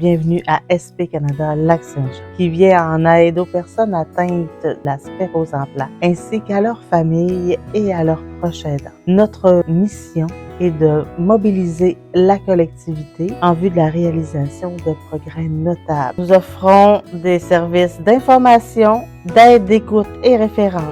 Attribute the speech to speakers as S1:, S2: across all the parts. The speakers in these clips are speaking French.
S1: bienvenue à SP Canada Lac-Saint-Jean, qui vient en aide aux personnes atteintes de la sclérose en plaques, ainsi qu'à leurs familles et à leurs proches aidants. Notre mission est de mobiliser la collectivité en vue de la réalisation de progrès notables. Nous offrons des services d'information, d'aide, d'écoute et référence,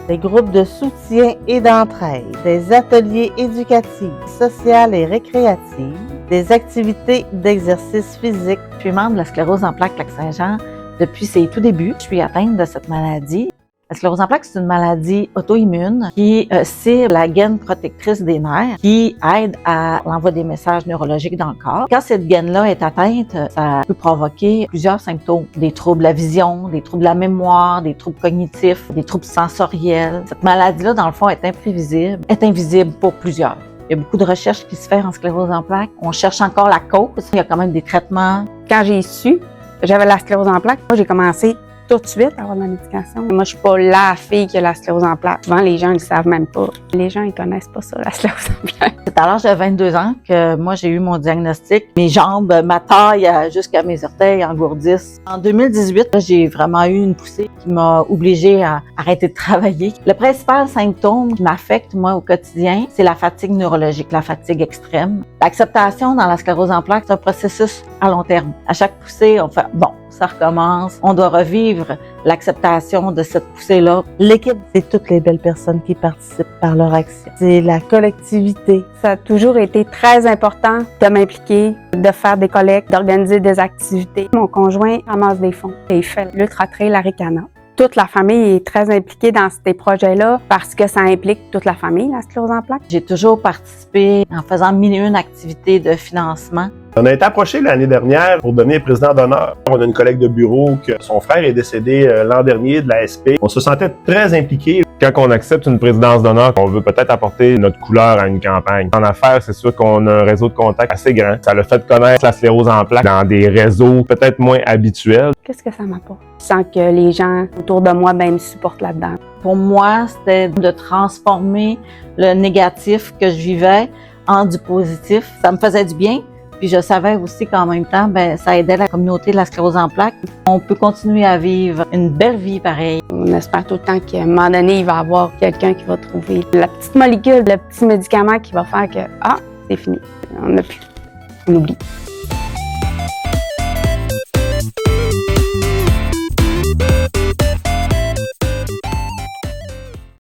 S1: des groupes de soutien et d'entraide, des ateliers éducatifs, sociaux et récréatifs, des activités d'exercice physique.
S2: Je suis membre de la sclérose en plaques Lac-Saint-Jean depuis ses tout débuts. Je suis atteinte de cette maladie. La sclérose en plaques, c'est une maladie auto-immune qui cible la gaine protectrice des nerfs, qui aide à l'envoi des messages neurologiques dans le corps. Quand cette gaine-là est atteinte, ça peut provoquer plusieurs symptômes. Des troubles de la vision, des troubles de la mémoire, des troubles cognitifs, des troubles sensoriels. Cette maladie-là, dans le fond, est imprévisible, est invisible pour plusieurs. Il y a beaucoup de recherches qui se font en sclérose en plaques. On cherche encore la cause. Il y a quand même des traitements.
S3: Quand j'ai su que j'avais la sclérose en plaques, moi, j'ai commencé tout de suite à avoir de la médication. Moi, je suis pas la fille qui a la sclérose en plaques. Souvent, les gens ne le savent même pas. Les gens, ils connaissent pas ça, la sclérose en plaques.
S2: C'est à l'âge de 22 ans que moi, j'ai eu mon diagnostic. Mes jambes, ma taille jusqu'à mes orteils engourdissent. En 2018, j'ai vraiment eu une poussée qui m'a obligée à arrêter de travailler. Le principal symptôme qui m'affecte, moi, au quotidien, c'est la fatigue neurologique, la fatigue extrême. L'acceptation dans la sclérose en plaques, c'est un processus à long terme. À chaque poussée, on fait « bon, ça recommence, on doit revivre l'acceptation de cette poussée-là ».
S1: L'équipe, c'est toutes les belles personnes qui participent par leur action. C'est la collectivité.
S3: Ça a toujours été très important de m'impliquer, de faire des collectes, d'organiser des activités. Mon conjoint ramasse des fonds et il fait l'Ultra Trail Arikana. Toute la famille est très impliquée dans ces projets-là parce que ça implique toute la famille, la sclérose en plaques.
S2: J'ai toujours participé en faisant mille et une activités de financement.
S4: On a été approché l'année dernière pour devenir président d'honneur. On a une collègue de bureau que son frère est décédé l'an dernier de la SP. On se sentait très impliqués.
S5: Quand on accepte une présidence d'honneur, on veut peut-être apporter notre couleur à une campagne. En affaires, c'est sûr qu'on a un réseau de contacts assez grand. Ça l'a fait connaître la sclérose en plaques dans des réseaux peut-être moins habituels.
S3: Qu'est-ce que ça m'apporte? Je sens que les gens autour de moi me supportent là-dedans.
S2: Pour moi, c'était de transformer le négatif que je vivais en du positif. Ça me faisait du bien. Puis je savais aussi qu'en même temps, ça aidait la communauté de la sclérose en plaques. On peut continuer à vivre une belle vie pareille.
S3: On espère tout le temps qu'à un moment donné, il va y avoir quelqu'un qui va trouver la petite molécule, le petit médicament qui va faire que, c'est fini. On oublie.